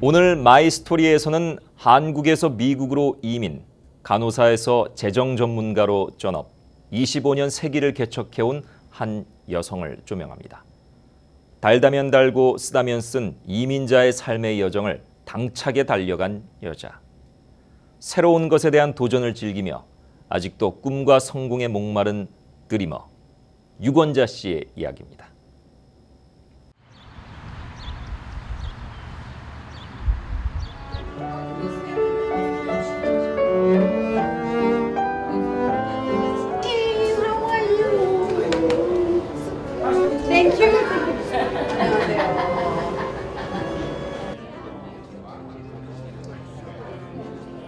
오늘 마이스토리에서는 한국에서 미국으로 이민, 간호사에서 재정 전문가로 전업, 25년 세기를 개척해온 한 여성을 조명합니다. 달다면 달고 쓰다면 쓴 이민자의 삶의 여정을 당차게 달려간 여자. 새로운 것에 대한 도전을 즐기며 아직도 꿈과 성공에 목마른 드리머, 유권자 씨의 이야기입니다.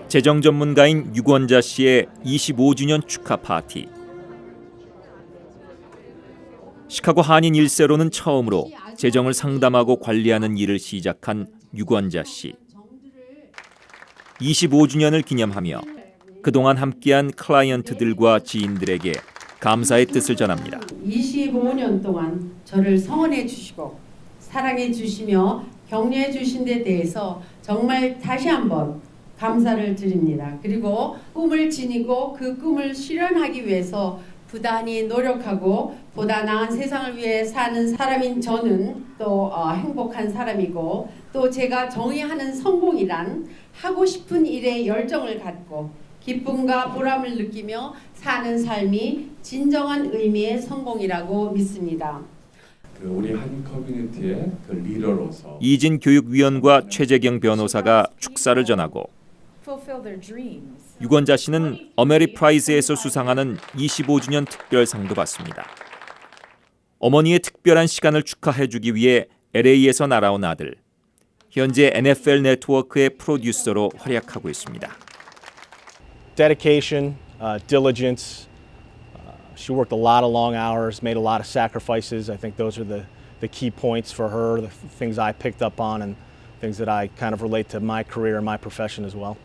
재정 전문가인 유권자 씨의 25주년 축하 파티. 시카고 한인 1세로는 처음으로 재정을 상담하고 관리하는 일을 시작한 유권자 씨. 25주년을 기념하며 그동안 함께한 클라이언트들과 지인들에게 감사의 뜻을 전합니다. 25년 동안 저를 성원해 주시고 사랑해 주시며 격려해 주신 데 대해서 정말 다시 한번 감사를 드립니다. 그리고 꿈을 지니고 그 꿈을 실현하기 위해서 부단히 노력하고 보다 나은 세상을 위해 사는 사람인 저는 또 행복한 사람이고, 또 제가 정의하는 성공이란 하고 싶은 일에 열정을 갖고 기쁨과 보람을 느끼며 사는 삶이 진정한 의미의 성공이라고 믿습니다. 우리 한인 커뮤니티의 리더로서 이진 교육위원과 최재경 변호사가 축사를 전하고 유권자 씨는 어메리 프라이즈에서 수상하는 25주년 특별상도 받습니다. 어머니의 특별한 시간을 축하해주기 위해 LA에서 날아온 아들, 현재 NFL 네트워크의 프로듀서로 활약하고 있습니다. Dedication, diligence. She worked a lot of long hours, made a lot of sacrifices. I think those are the key points for her, the things I picked up on and things that I kind of relate to my career and my profession as well.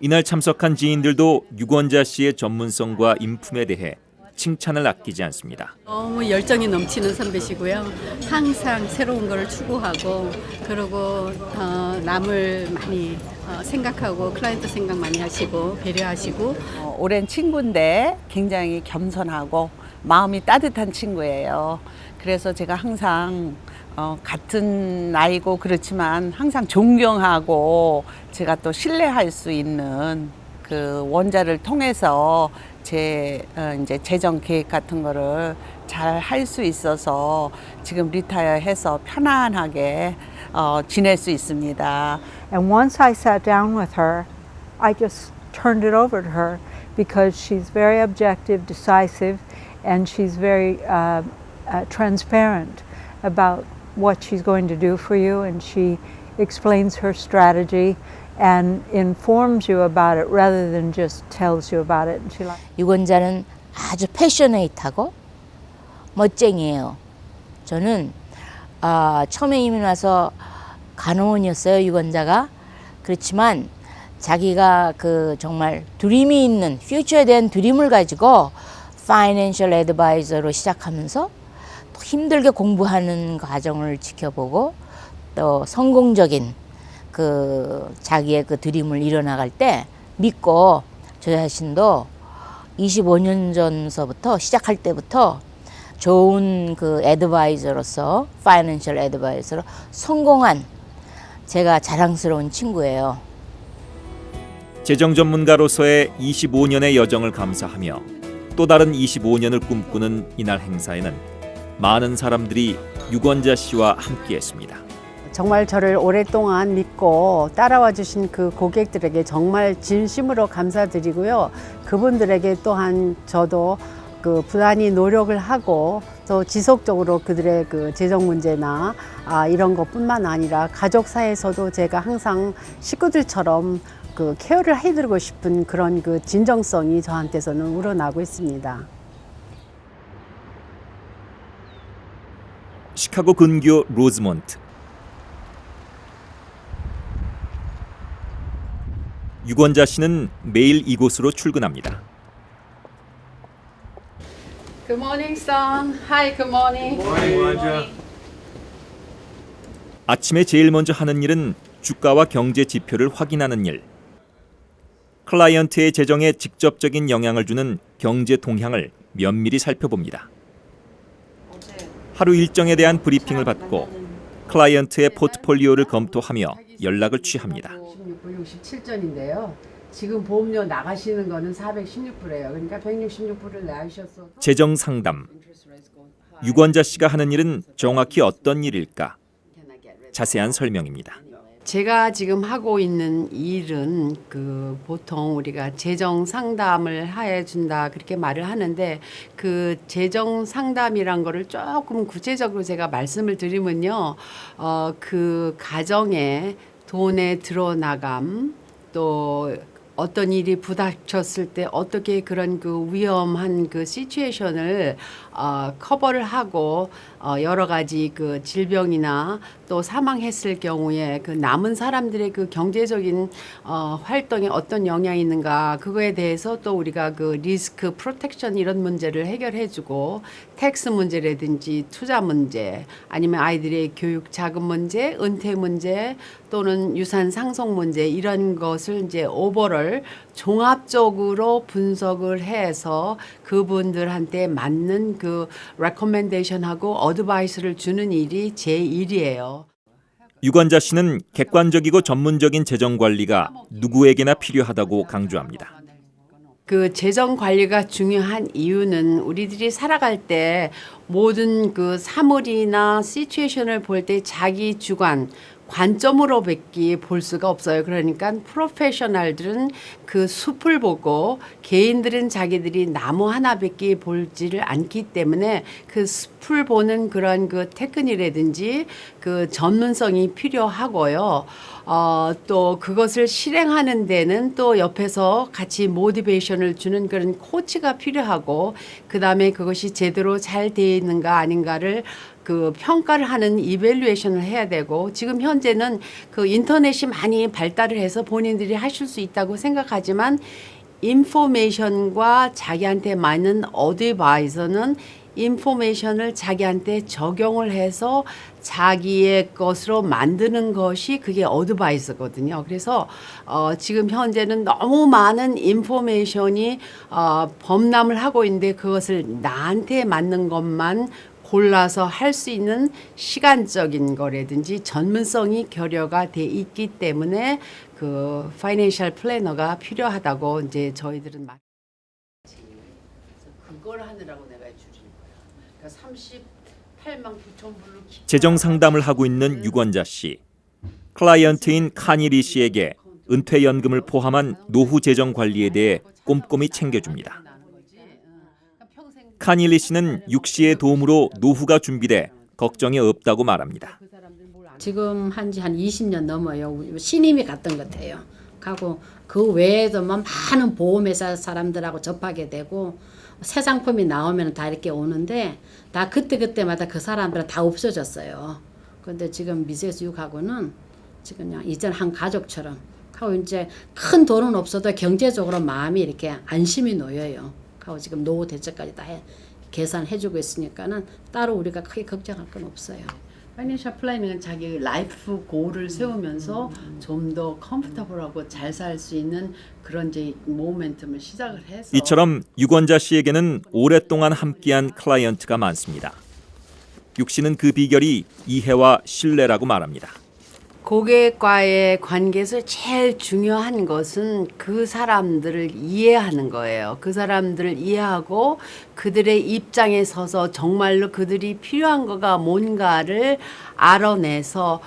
이날 참석한 지인들도 유권자 씨의 전문성과 인품에 대해 칭찬을 아끼지 않습니다. 너무 열정이 넘치는 선배시고요. 항상 새로운 걸 추구하고, 그리고 남을 많이 생각하고 클라이언트 생각 많이 하시고 배려하시고. 오랜 친구인데 굉장히 겸손하고 마음이 따뜻한 친구예요. 그래서 제가 항상 같은 나이고 그렇지만 항상 존경하고 제가 또 신뢰할 수 있는 그 원자를 통해서 제 이제 재정 계획 같은 거를 잘 할 수 있어서 지금 리타이어해서 편안하게 지낼 수 있습니다. And once I sat down with her, I just turned it over to her because she's very objective, decisive, and she's very transparent about what she's going to do for you, and she explains her strategy and informs you about it rather than just tells you about it. And she 유권자는 아주 패셔네이트하고 멋쟁이에요. 저는 처음에 이민 와서 간호원이었어요, 유권자가. 그렇지만 자기가 그 정말 드림이 있는 퓨처에 대한 드림을 가지고 파이낸셜 애드바이저로 시작하면서 또 힘들게 공부하는 과정을 지켜보고 또 성공적인 그 자기의 그 드림을 이뤄나갈 때 믿고 저 자신도 25년 전서부터 시작할 때부터 좋은 그 애드바이저로서 파이낸셜 애드바이저로 성공한 제가 자랑스러운 친구예요. 재정 전문가로서의 25년의 여정을 감사하며 또 다른 25년을 꿈꾸는 이날 행사에는 많은 사람들이 유권자 씨와 함께했습니다. 정말 저를 오랫동안 믿고 따라와 주신 그 고객들에게 정말 진심으로 감사드리고요. 그분들에게 또한 저도 그 부단히 노력을 하고 또 지속적으로 그들의 그 재정 문제나 이런 것뿐만 아니라 가족 사이에서도 제가 항상 식구들처럼 그 케어를 해드리고 싶은 그런 그 진정성이 저한테서는 우러나고 있습니다. 시카고 근교 로즈몬트. 유권자 씨는 매일 이곳으로 출근합니다. Good morning, son. Hi, good morning. Good morning, Wanja. 아침에 제일 먼저 하는 일은 주가와 경제 지표를 확인하는 일. 클라이언트의 재정에 직접적인 영향을 주는 경제 동향을 면밀히 살펴봅니다. 하루 일정에 대한 브리핑을 받고 클라이언트의 포트폴리오를 검토하며 연락을 취합니다. 67전인데요. 지금 보험료 나가시는 거는 416불이에요. 그러니까 166불을 내주셔서 재정 상담. 유권자 씨가 하는 일은 정확히 어떤 일일까? 자세한 설명입니다. 제가 지금 하고 있는 일은 보통 우리가 재정 상담을 해준다 그렇게 말을 하는데 그 재정 상담이란 거를 조금 구체적으로 제가 말씀을 드리면요, 그 가정에 돈의 들어나감 또 어떤 일이 부닥쳤을 때 어떻게 그런 그 위험한 그 시츄에이션을 커버를 하고 여러 가지 그 질병이나 또 사망했을 경우에 그 남은 사람들의 그 경제적인 활동에 어떤 영향이 있는가 그거에 대해서 또 우리가 그 리스크 프로텍션 이런 문제를 해결해주고 텍스 문제라든지 투자 문제 아니면 아이들의 교육 자금 문제, 은퇴 문제 또는 유산 상속 문제 이런 것을 이제 오버롤 종합적으로 분석을 해서 그분들한테 맞는 그 레코멘데이션하고 어드바이스를 주는 일이 제 일이에요. 유권자 씨는 객관적이고 전문적인 재정 관리가 누구에게나 필요하다고 강조합니다. 그 재정 관리가 중요한 이유는 우리들이 살아갈 때 모든 그 사물이나 시츄에이션을 볼 때 자기 주관 관점으로밖에 볼 수가 없어요. 그러니까 프로페셔널들은 그 숲을 보고 개인들은 자기들이 나무 하나밖에 보지를 않기 때문에 그 숲을 보는 그런 그 테크닉이라든지 그 전문성이 필요하고요. 또 그것을 실행하는 데는 또 옆에서 같이 모티베이션을 주는 그런 코치가 필요하고 그다음에 그것이 제대로 잘 되어 있는가 아닌가를 그 평가를 하는 이밸류에이션을 해야 되고 지금 현재는 그 인터넷이 많이 발달을 해서 본인들이 하실 수 있다고 생각하지만 인포메이션과 자기한테 맞는 어드바이저는 인포메이션을 자기한테 적용을 해서 자기의 것으로 만드는 것이 그게 어드바이저거든요. 그래서 지금 현재는 너무 많은 인포메이션이 범람을 하고 있는데 그것을 나한테 맞는 것만 골라서 할 수 있는 시간적인 거라든지 전문성이 결여가 돼 있기 때문에 그 파이낸셜 플래너가 필요하다고 이제 저희들은 그걸 하느라고 내가 줄인 거야. 그러니까 38만 9천 불로 재정 상담을 하고 있는 유권자 씨. 클라이언트인 카니리 씨에게 은퇴연금을 포함한 노후 재정 관리에 대해 꼼꼼히 챙겨줍니다. 카닐리 씨는 육 씨의 도움으로 노후가 준비돼 걱정이 없다고 말합니다. 지금 한지 한 20년 넘어요. 신임이 갔던 것 같아요. 하고 그 외에도 뭐 많은 보험회사 사람들하고 접하게 되고 새 상품이 나오면 다 이렇게 오는데 다 그때마다 그 사람들은 다 없어졌어요. 그런데 지금 미세스 6하고는 지금 그냥 이전 한 가족처럼 하고 이제 큰 돈은 없어도 경제적으로 마음이 이렇게 안심이 놓여요. 하고 지금 노후 대책까지 다 계산해주고 있으니까는 따로 우리가 크게 걱정할 건 없어요. 파이낸셜 플래닝은 자기 라이프 고를 세우면서 좀 더 컴포터블하고 잘 살 수 있는 그런 이제 모멘텀을 시작을 해서 이처럼 유권자 씨에게는 오랫동안 함께한 클라이언트가 많습니다. 육 씨는 그 비결이 이해와 신뢰라고 말합니다. 고객과의 관계에서 제일 중요한 것은 그 사람들을 이해하는 거예요. 그 사람들을 이해하고 그들의 입장에 서서 정말로 그들이 필요한 거가 뭔가를 알아내서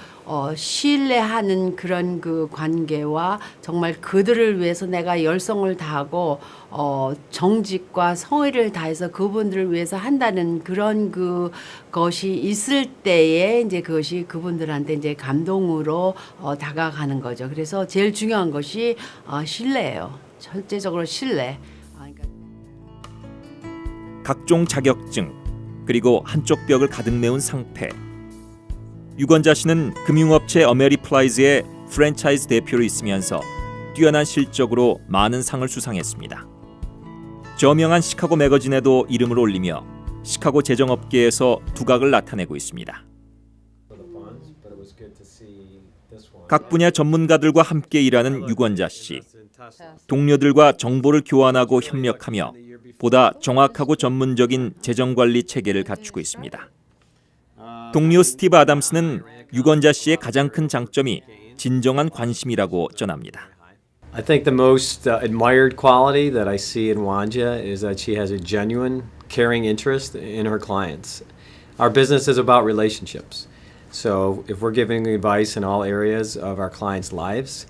신뢰하는 그런 그 관계와 정말 그들을 위해서 내가 열성을 다하고 정직과 성의를 다해서 그분들을 위해서 한다는 그런 그 것이 있을 때에 이제 그것이 그분들한테 이제 감동으로 다가가는 거죠. 그래서 제일 중요한 것이 신뢰예요. 절대적으로 신뢰. 그러니까 각종 자격증 그리고 한쪽 벽을 가득 메운 상패. 유권자 씨는 금융업체 어메리플라이즈의 프랜차이즈 대표로 있으면서 뛰어난 실적으로 많은 상을 수상했습니다. 저명한 시카고 매거진에도 이름을 올리며 시카고 재정업계에서 두각을 나타내고 있습니다. 각 분야 전문가들과 함께 일하는 유권자 씨. 동료들과 정보를 교환하고 협력하며 보다 정확하고 전문적인 재정관리 체계를 갖추고 있습니다. 동료 스티브 아담스는 유권자 씨의 가장 큰 장점이 진정한 관심이라고 전합니다. I think the most admired quality that I see in Wanja is that she has a genuine, caring interest in her clients. Our business is about relationships. So if we're giving advice in all areas of our clients' lives,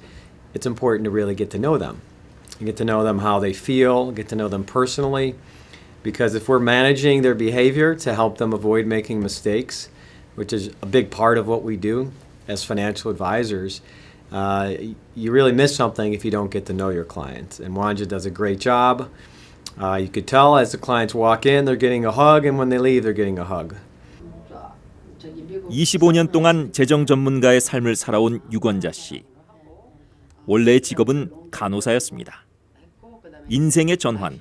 it's important to really get to know them. And get to know them how they feel, get to know them personally. Because if we're managing their behavior to help them avoid making mistakes, which is a big part of what we do as financial advisors, you really miss something if you don't get to know your clients. And Wanja does a great job. You could tell as the clients walk in, they're getting a hug, and when they leave, they're getting a hug. 25년 동안 재정 전문가의 삶을 살아온 유권자 씨. 원래의 직업은 간호사였습니다. 인생의 전환.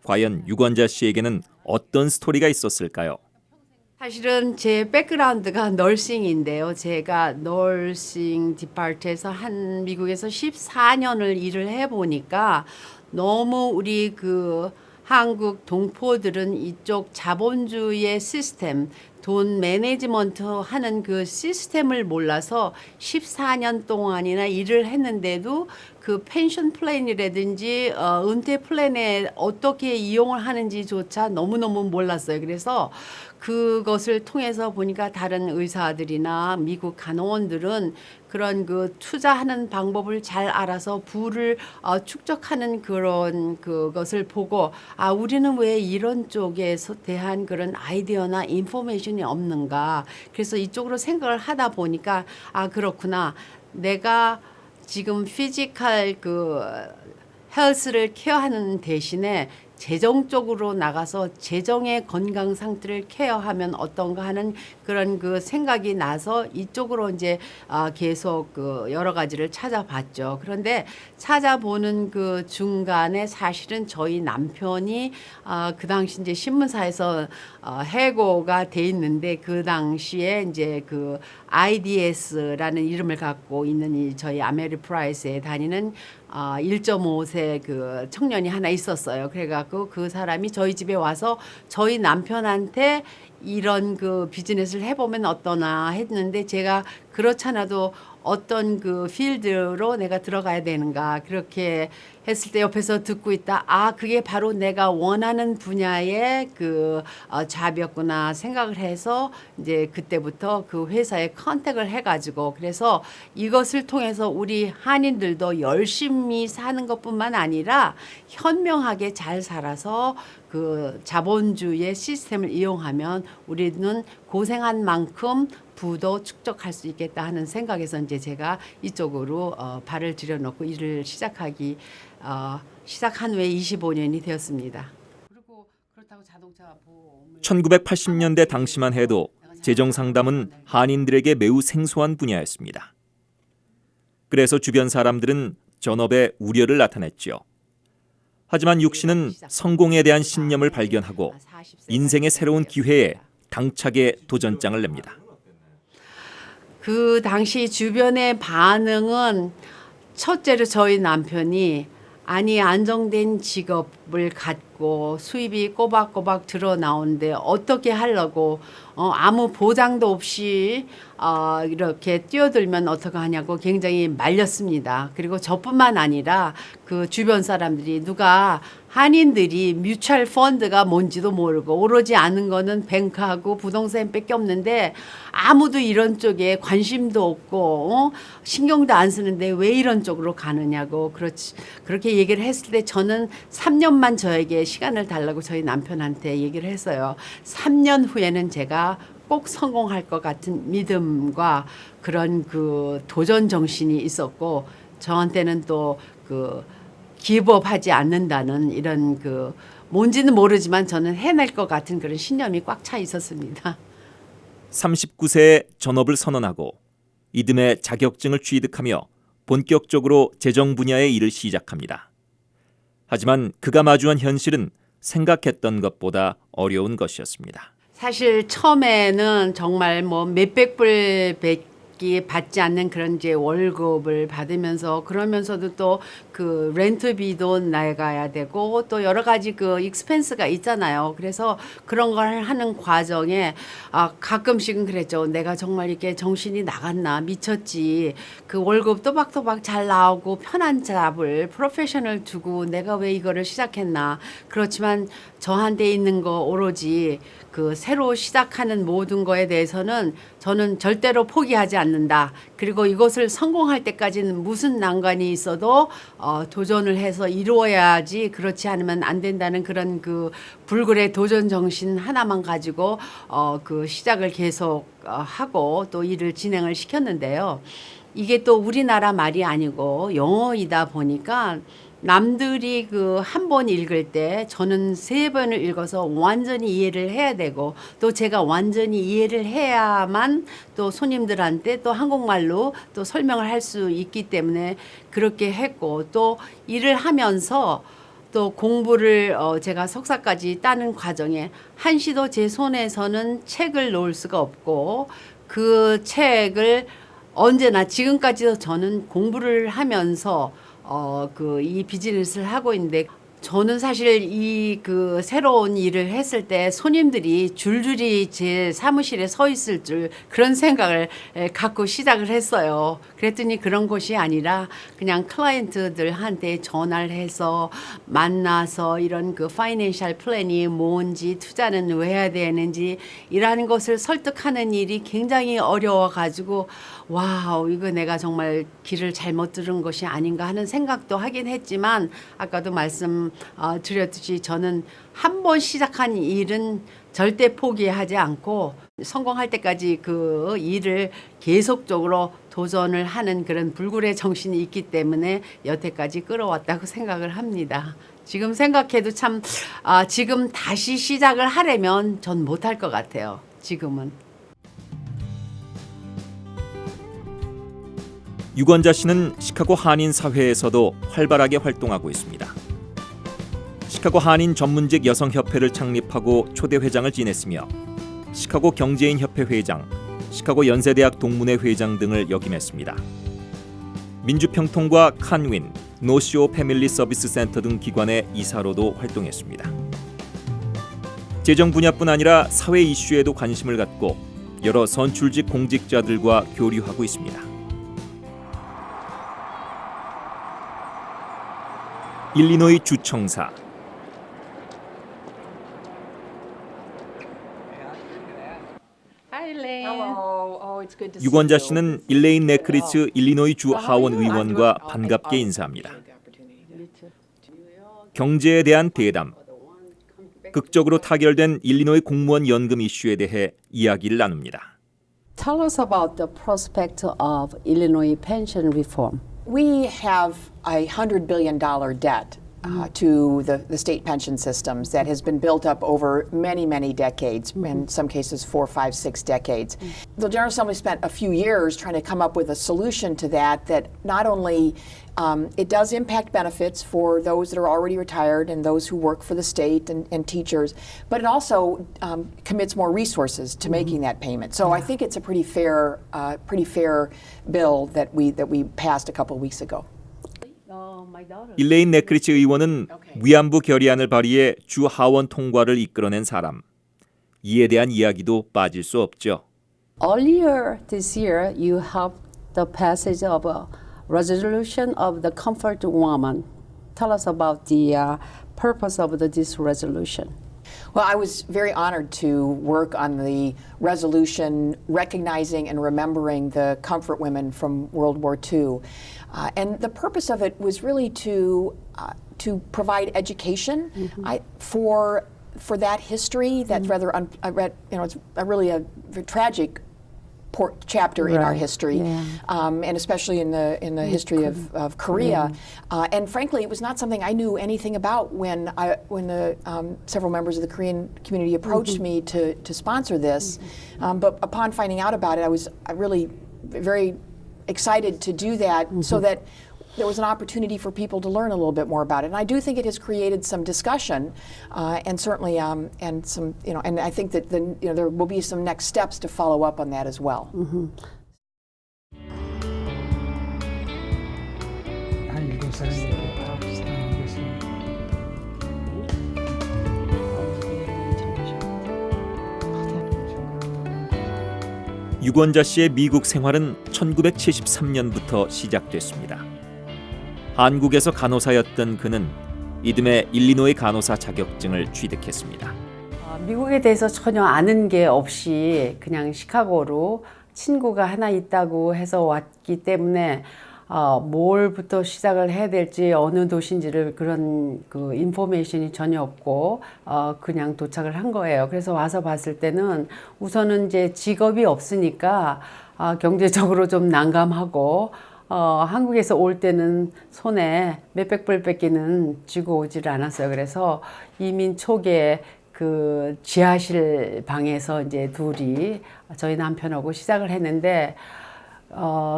과연 유권자 씨에게는 어떤 스토리가 있었을까요? 사실은 제 백그라운드가 널싱인데요. 제가 널싱 디파트에서 미국에서 14년을 일을 해보니까 너무 우리 한국 동포들은 이쪽 자본주의의 시스템, 돈 매니지먼트 하는 그 시스템을 몰라서 14년 동안이나 일을 했는데도 그 펜션 플랜이라든지 은퇴 플랜에 어떻게 이용을 하는지조차 너무너무 몰랐어요. 그래서 그것을 통해서 보니까 다른 의사들이나 미국 간호원들은 그런 투자하는 방법을 잘 알아서 부를 축적하는 그런 그것을 보고 우리는 왜 이런 쪽에 대한 그런 아이디어나 인포메이션이 없는가. 그래서 이쪽으로 생각을 하다 보니까 그렇구나. 내가 지금 피지컬 헬스를 케어하는 대신에 재정적으로 나가서 재정의 건강 상태를 케어하면 어떤가 하는 그런 생각이 나서 이쪽으로 이제 계속 여러 가지를 찾아봤죠. 그런데 찾아보는 중간에 사실은 저희 남편이 그 당시 이제 신문사에서 해고가 돼 있는데 그 당시에 이제 IDS라는 이름을 갖고 있는 저희 아메리프라이스에 다니는 1.5세 청년이 하나 있었어요. 그래갖고 그 사람이 저희 집에 와서 저희 남편한테 이런 비즈니스를 해보면 어떠나 했는데 제가 그렇잖아도 어떤 필드로 내가 들어가야 되는가 그렇게 했을 때 옆에서 듣고 있다. 그게 바로 내가 원하는 분야의 잡이었구나 생각을 해서 이제 그때부터 그 회사에 컨택을 해가지고 그래서 이것을 통해서 우리 한인들도 열심히 사는 것뿐만 아니라 현명하게 잘 살아서 자본주의의 시스템을 이용하면 우리는 고생한 만큼 부도 축적할 수 있겠다 하는 생각에서 이제 제가 이쪽으로 발을 들여놓고 일을 시작한 후에 25년이 되었습니다. 1980년대 당시만 해도 재정 상담은 한인들에게 매우 생소한 분야였습니다. 그래서 주변 사람들은 전업에 우려를 나타냈죠. 하지만 육 씨는 성공에 대한 신념을 발견하고 인생의 새로운 기회에 당차게 도전장을 냅니다. 그 당시 주변의 반응은 첫째로 저희 남편이 안정된 직업을 갖고 수입이 꼬박꼬박 들어 나오는데 어떻게 하려고 아무 보장도 없이 이렇게 뛰어들면 어떻게 하냐고 굉장히 말렸습니다. 그리고 저뿐만 아니라 그 주변 사람들이 누가 한인들이 뮤추얼 펀드가 뭔지도 모르고 오로지 아는 거는 뱅크하고 부동산밖에 없는데 아무도 이런 쪽에 관심도 없고 신경도 안 쓰는데 왜 이런 쪽으로 가느냐고 그렇게 얘기를 했을 때 저는 3년만 저에게 시간을 달라고 저희 남편한테 얘기를 했어요. 3년 후에는 제가 꼭 성공할 것 같은 믿음과 그런 도전 정신이 있었고 저한테는 또 기업하지 않는다는 이런 뭔지는 모르지만 저는 해낼 것 같은 그런 신념이 꽉 차 있었습니다. 39세에 전업을 선언하고 이듬해 자격증을 취득하며 본격적으로 재정 분야의 일을 시작합니다. 하지만 그가 마주한 현실은 생각했던 것보다 어려운 것이었습니다. 사실 처음에는 정말 몇백 불 받지 않는 그런 이제 월급을 받으면서 그러면서도 또 그 렌트비도 나가야 되고 또 여러 가지 그 익스펜스가 있잖아요. 그래서 그런 걸 하는 과정에 가끔씩은 그랬죠. 내가 정말 이렇게 정신이 나갔나 미쳤지. 그 월급 또박또박 잘 나오고 편한 잡을 프로페셔널 두고 내가 왜 이거를 시작했나. 그렇지만 저한테 있는 거 오로지 그 새로 시작하는 모든 거에 대해서는 저는 절대로 포기하지 않는다. 그리고 이것을 성공할 때까지는 무슨 난관이 있어도 도전을 해서 이루어야지 그렇지 않으면 안 된다는 그런 그 불굴의 도전 정신 하나만 가지고 그 시작을 계속 하고 또 일을 진행을 시켰는데요. 이게 또 우리나라 말이 아니고 영어이다 보니까 남들이 그 한 번 읽을 때 저는 3번을 읽어서 완전히 이해를 해야 되고 또 제가 완전히 이해를 해야만 또 손님들한테 또 한국말로 또 설명을 할 수 있기 때문에 그렇게 했고 또 일을 하면서 또 공부를 제가 석사까지 따는 과정에 한시도 제 손에서는 책을 놓을 수가 없고 그 책을 언제나 지금까지도 저는 공부를 하면서 이 비즈니스를 하고 있는데 저는 사실 이 그 새로운 일을 했을 때 손님들이 줄줄이 제 사무실에 서 있을 줄 그런 생각을 갖고 시작을 했어요. 그랬더니 그런 것이 아니라 그냥 클라이언트들한테 전화를 해서 만나서 이런 그 파이낸셜 플랜이 뭔지 투자는 왜 해야 되는지 이라는 것을 설득하는 일이 굉장히 어려워가지고 와우 이거 내가 정말 길을 잘못 들은 것이 아닌가 하는 생각도 하긴 했지만 아까도 말씀드렸듯이 저는 한 번 시작한 일은 절대 포기하지 않고 성공할 때까지 그 일을 계속적으로 도전을 하는 그런 불굴의 정신이 있기 때문에 여태까지 끌어왔다고 생각을 합니다. 지금 생각해도 참 지금 다시 시작을 하려면 전 못할 것 같아요. 지금은. 유권자 씨는 시카고 한인 사회에서도 활발하게 활동하고 있습니다. 시카고 한인 전문직 여성협회를 창립하고 초대 회장을 지냈으며 시카고 경제인협회 회장, 시카고 연세대학 동문회 회장 등을 역임했습니다. 민주평통과 칸윈, 노시오 패밀리 서비스 센터 등 기관의 이사로도 활동했습니다. 재정 분야뿐 아니라 사회 이슈에도 관심을 갖고 여러 선출직 공직자들과 교류하고 있습니다. 일리노이 주청사 유권자 씨는 일레인 네크리츠 일리노이 주 하원 의원과 반갑게 인사합니다. 경제에 대한 대담, 극적으로 타결된 일리노이 공무원 연금 이슈에 대해 이야기를 나눕니다. Tell us about the prospect of Illinois pension reform. We have a $100 billion debt to the state pension systems that has been built up over many, many decades, in some cases 4, 5, 6 decades. The General Assembly spent a few years trying to come up with a solution to that not only it does impact benefits for those that are already retired and those who work for the state and teachers, but it also commits more resources to making that payment. So I think it's a pretty fair bill that we passed a couple of weeks ago. 일레인 네크리츠 의원은 위안부 결의안을 발의해 주 하원 통과를 이끌어낸 사람. 이에 대한 이야기도 빠질 수 없죠. Earlier this year, you helped the passage of a resolution of the comfort woman. Tell us about the purpose of this resolution. Well, I was very honored to work on the resolution recognizing and remembering the comfort women from World War II. And the purpose of it was really to provide education for that history. That's rather, it's really a tragic chapter in our history, and especially in the history of Korea. And frankly, it was not something I knew anything about when several members of the Korean community approached me to sponsor this. But upon finding out about it, I was really very excited to do that, so that there was an opportunity for people to learn a little bit more about it. And I do think it has created some discussion, and certainly, and some, and I think that there will be some next steps to follow up on that as well. 유권자 씨의 미국 생활은 1973년부터 시작됐습니다. 한국에서 간호사였던 그는 이듬해 일리노이 간호사 자격증을 취득했습니다. 미국에 대해서 전혀 아는 게 없이 그냥 시카고로 친구가 하나 있다고 해서 왔기 때문에 뭘부터 시작을 해야 될지 어느 도시인지를 그런 그 인포메이션이 전혀 없고 그냥 도착을 한 거예요. 그래서 와서 봤을 때는 우선은 이제 직업이 없으니까 경제적으로 좀 난감하고 한국에서 올 때는 손에 몇백 불밖에는 쥐고 오질 않았어요. 그래서 이민 초기에 그 지하실 방에서 이제 둘이 저희 남편하고 시작을 했는데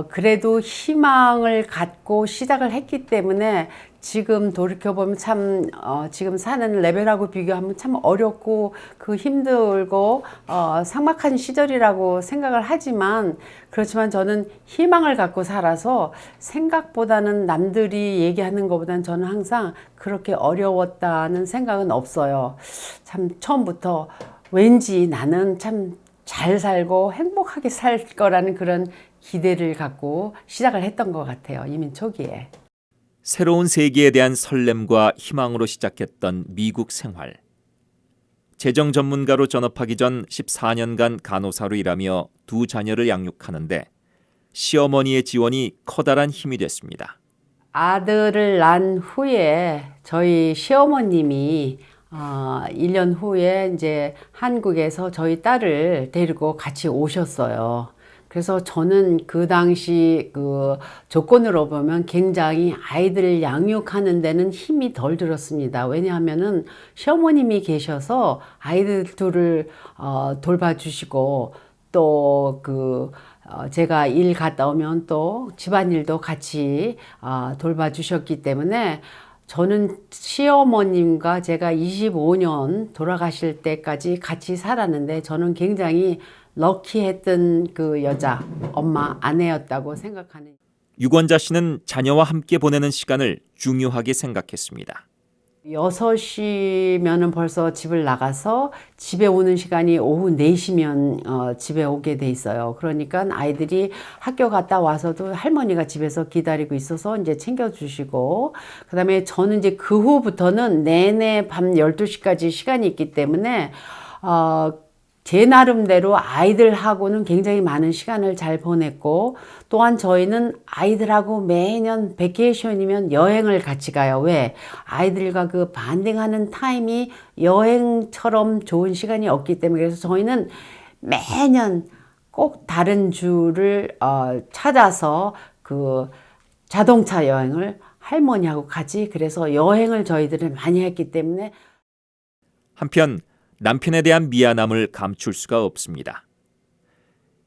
그래도 희망을 갖고 시작을 했기 때문에 지금 돌이켜보면 참 지금 사는 레벨하고 비교하면 참 어렵고 그 힘들고 삭막한 시절이라고 생각을 하지만 그렇지만 저는 희망을 갖고 살아서 생각보다는 남들이 얘기하는 것보다는 저는 항상 그렇게 어려웠다는 생각은 없어요. 참 처음부터 왠지 나는 참 잘 살고 행복하게 살 거라는 그런 기대를 갖고 시작을 했던 것 같아요. 이민 초기에. 새로운 세계에 대한 설렘과 희망으로 시작했던 미국 생활. 재정 전문가로 전업하기 전 14년간 간호사로 일하며 두 자녀를 양육하는데 시어머니의 지원이 커다란 힘이 됐습니다. 아들을 낳은 후에 저희 시어머님이 1년 후에 이제 한국에서 저희 딸을 데리고 같이 오셨어요. 그래서 저는 그 당시 그 조건으로 보면 굉장히 아이들을 양육하는 데는 힘이 덜 들었습니다. 왜냐하면은 시어머님이 계셔서 아이들 둘을 돌봐주시고 또 제가 일 갔다 오면 또 집안일도 같이 돌봐주셨기 때문에 저는 시어머님과 제가 25년 돌아가실 때까지 같이 살았는데 저는 굉장히 럭키했던 그 여자, 엄마, 아내였다고 생각하는. 유권자 씨는 자녀와 함께 보내는 시간을 중요하게 생각했습니다. 6시면은 벌써 집을 나가서 집에 오는 시간이 오후 4시면 집에 오게 돼 있어요. 그러니까 아이들이 학교 갔다 와서도 할머니가 집에서 기다리고 있어서 이제 챙겨주시고, 그 다음에 저는 이제 그 후부터는 내내 밤 12시까지 시간이 있기 때문에, 제 나름대로 아이들하고는 굉장히 많은 시간을 잘 보냈고 또한 저희는 아이들하고 매년 베케이션이면 여행을 같이 가요. 왜? 아이들과 그 반딩하는 타임이 여행처럼 좋은 시간이 없기 때문에 그래서 저희는 매년 꼭 다른 주를 찾아서 그 자동차 여행을 할머니하고 같이 그래서 여행을 저희들은 많이 했기 때문에 한편 남편에 대한 미안함을 감출 수가 없습니다.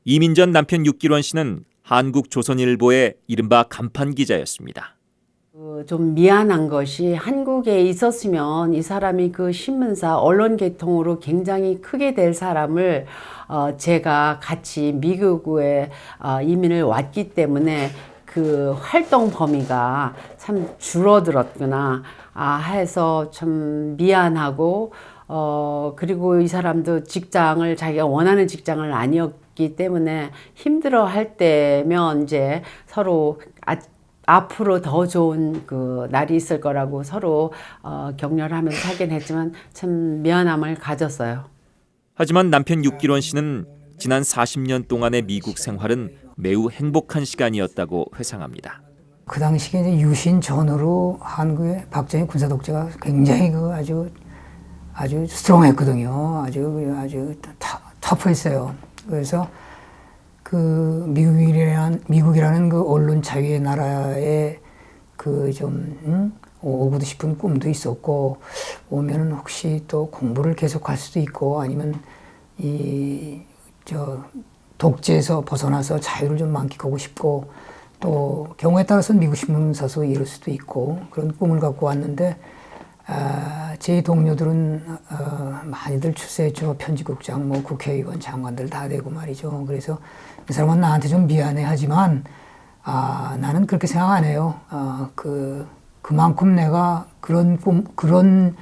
이민 전 남편 육길원 씨는 한국조선일보의 이른바 간판 기자였습니다. 좀 미안한 것이 한국에 있었으면 이 사람이 그 신문사 언론 계통으로 굉장히 크게 될 사람을 제가 같이 미국에 이민을 왔기 때문에 그 활동 범위가 참 줄어들었구나 해서 참 미안하고 그리고 이 사람도 직장을 자기가 원하는 직장을 아니었기 때문에 힘들어 할 때면 이제 서로 앞으로 더 좋은 그 날이 있을 거라고 서로 격려를 하면서 하긴 했지만 참 미안함을 가졌어요. 하지만 남편 육길원 씨는 지난 40년 동안의 미국 생활은 매우 행복한 시간이었다고 회상합니다. 그 당시에 이제 유신 전후로 한국의 박정희 군사 독재가 굉장히 아주 스트롱했거든요. 아주 터프했어요. 그래서 그 미국이라는 그 언론 자유의 나라에 그 좀 오고도 싶은 꿈도 있었고 오면은 혹시 또 공부를 계속할 수도 있고 아니면 독재에서 벗어나서 자유를 좀 만끽하고 싶고 또 경우에 따라서는 미국 신문사서 일할 수도 있고 그런 꿈을 갖고 왔는데. 제 동료들은 많이들 출세했죠. 편집국장, 국회의원, 장관들 다 되고 말이죠. 그래서 이 사람은 나한테 좀 미안해 하지만 나는 그렇게 생각 안 해요. 그만큼 내가 그런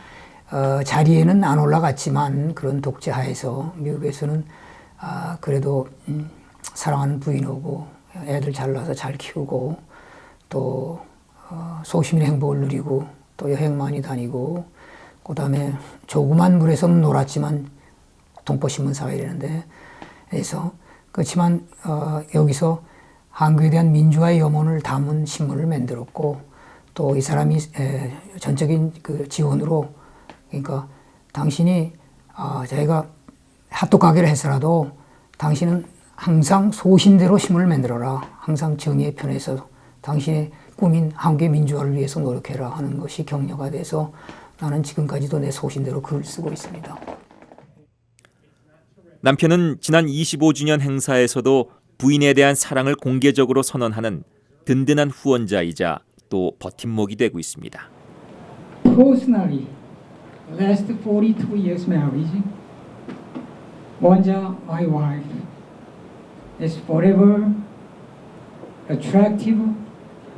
자리에는 안 올라갔지만 그런 독재하에서 미국에서는 그래도 사랑하는 부인하고 애들 잘 낳아서 잘 키우고 또 소시민의 행복을 누리고 또 여행 많이 다니고 그다음에 조그만 물에서는 놀았지만 동포신문 사회라는데 그래서 그렇지만 여기서 한국에 대한 민주화의 염원을 담은 신문을 만들었고 또 이 사람이 전적인 그 지원으로 그러니까 당신이 자기가 핫도그 가게를 해서라도 당신은 항상 소신대로 신문을 만들어라. 항상 정의의 편에서 당신의 꿈인 한국의 민주화를 위해서 노력해라 하는 것이 격려가 돼서 나는 지금까지도 내 소신대로 글을 쓰고 있습니다. 남편은 지난 25주년 행사에서도 부인에 대한 사랑을 공개적으로 선언하는 든든한 후원자이자 또 버팀목이 되고 있습니다. Personally, last 42 years marriage, Wanja, my wife, is forever attractive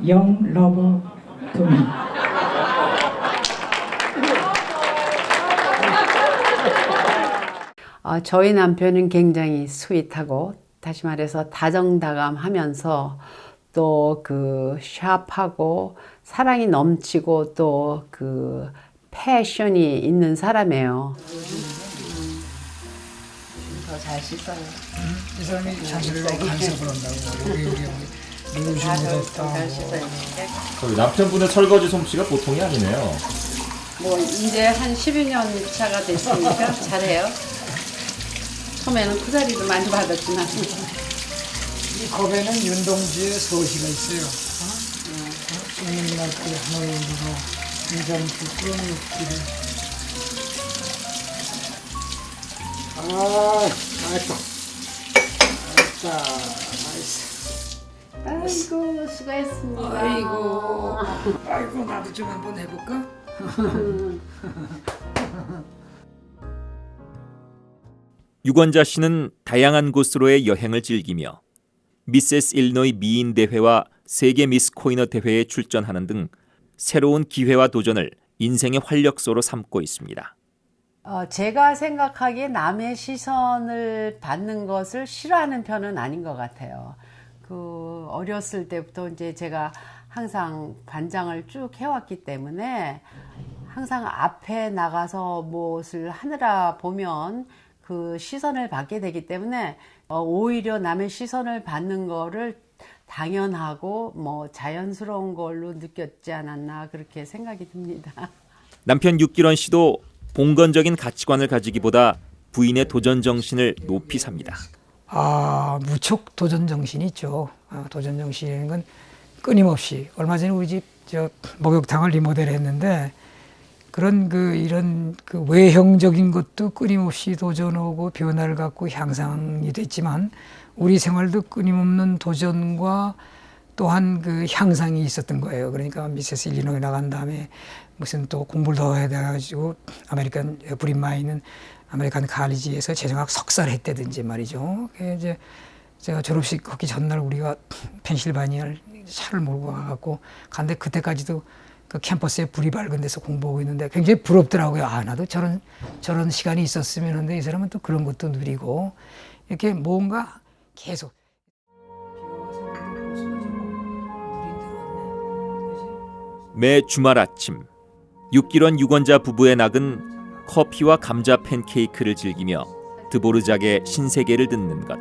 young lover to me. 저희 남편은 굉장히 스윗하고 다시 말해서 다정다감하면서 또 그 샵하고 사랑이 넘치고 또 그 패션이 있는 사람이에요. 더 잘 씻어요. 이 사람이 자기를 간섭을 한다고. 우리 누구지 못했다. 거의 남편분의 설거지 솜씨가 보통이 아니네요. 뭐 이제 한 12년 차가 됐으니까 잘해요. 처음에는 쿠사리도 많이 받았지만. 이 컵에는 윤동주의 소시가 있어요. 주님날 그 하늘으로 인정 부끄러운 육기를. 맛있다. 아이고 수고했습니다. 아이고 나도 좀 한번 해볼까? 유권자 씨는 다양한 곳으로의 여행을 즐기며 미세스 일리노이 미인 대회와 세계 미스 코이너 대회에 출전하는 등 새로운 기회와 도전을 인생의 활력소로 삼고 있습니다. 제가 생각하기에 남의 시선을 받는 것을 싫어하는 편은 아닌 것 같아요. 그 어렸을 때부터 이제 제가 항상 반장을 쭉 해왔기 때문에 항상 앞에 나가서 무엇을 하느라 보면 그 시선을 받게 되기 때문에 오히려 남의 시선을 받는 거를 당연하고 뭐 자연스러운 걸로 느꼈지 않았나 그렇게 생각이 듭니다. 남편 육기런 씨도 봉건적인 가치관을 가지기보다 부인의 도전 정신을 높이 삽니다. 무척 도전 정신이 있죠. 도전 정신이라는 건 끊임없이 얼마 전에 우리 집 목욕탕을 리모델했는데 그런 이런 외형적인 것도 끊임없이 도전하고 변화를 갖고 향상이 됐지만 우리 생활도 끊임없는 도전과 또한 그 향상이 있었던 거예요. 그러니까 미세스 일리노이 나간 다음에 무슨 또 공부를 더 해야 돼가지고 아메리칸 브린마이는 아메리칸 칼리지에서 재정학 석사를 했다든지 말이죠. 이제 제가 졸업식 하기 전날 우리가 펜실바니아를 차를 몰고 가갖고 간데 그때까지도 그 캠퍼스에 불이 밝은 데서 공부하고 있는데 굉장히 부럽더라고요. 나도 저런 시간이 있었으면 하는데 이 사람은 또 그런 것도 누리고 이렇게 뭔가 계속 매 주말 아침 육기런 유권자 부부의 낙은 커피와 감자 팬케이크를 즐기며 드보르작의 신세계를 듣는 것.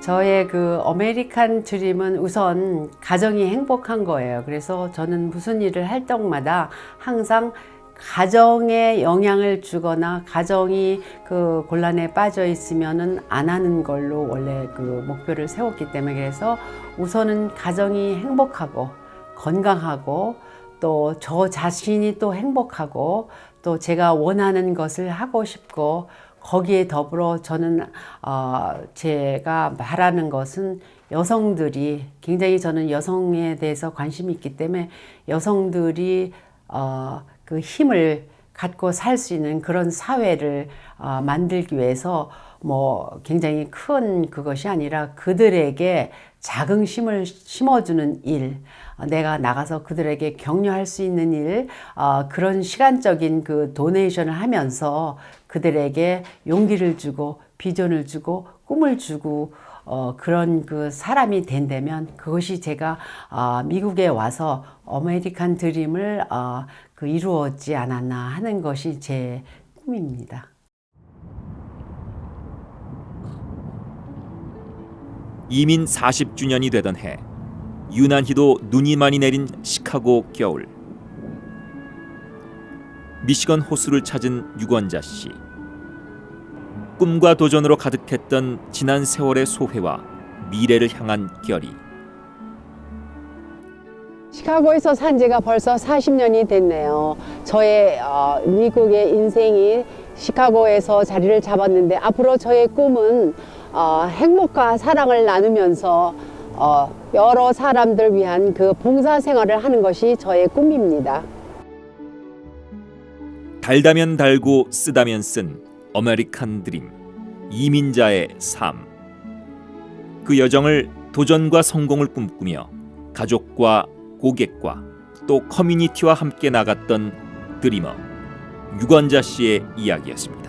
저의 그 아메리칸 드림은 우선 가정이 행복한 거예요. 그래서 저는 무슨 일을 할 때마다 항상 가정에 영향을 주거나 가정이 그 곤란에 빠져 있으면은 안 하는 걸로 원래 그 목표를 세웠기 때문에 그래서 우선은 가정이 행복하고 건강하고 또 저 자신이 또 행복하고 또 제가 원하는 것을 하고 싶고 거기에 더불어 저는 제가 말하는 것은 여성들이 굉장히 저는 여성에 대해서 관심이 있기 때문에 여성들이 그 힘을 갖고 살 수 있는 그런 사회를 만들기 위해서 뭐 굉장히 큰 그것이 아니라 그들에게 자긍심을 심어주는 일, 내가 나가서 그들에게 격려할 수 있는 일, 그런 시간적인 그 도네이션을 하면서 그들에게 용기를 주고 비전을 주고 꿈을 주고 그런 그 사람이 된다면 그것이 제가 미국에 와서 아메리칸 드림을 그 이루었지 않았나 하는 것이 제 꿈입니다. 이민 40주년이 되던 해 유난히도 눈이 많이 내린 시카고 겨울. 미시건 호수를 찾은 유권자 씨. 꿈과 도전으로 가득했던 지난 세월의 소회와 미래를 향한 결의. 시카고에서 산 지가 벌써 40년이 됐네요. 저의 미국의 인생이 시카고에서 자리를 잡았는데 앞으로 저의 꿈은 행복과 사랑을 나누면서 여러 사람들 위한 그 봉사생활을 하는 것이 저의 꿈입니다. 달다면 달고 쓰다면 쓴 아메리칸 드림, 이민자의 삶. 그 여정을 도전과 성공을 꿈꾸며 가족과 고객과 또 커뮤니티와 함께 나갔던 드리머 유권자 씨의 이야기였습니다.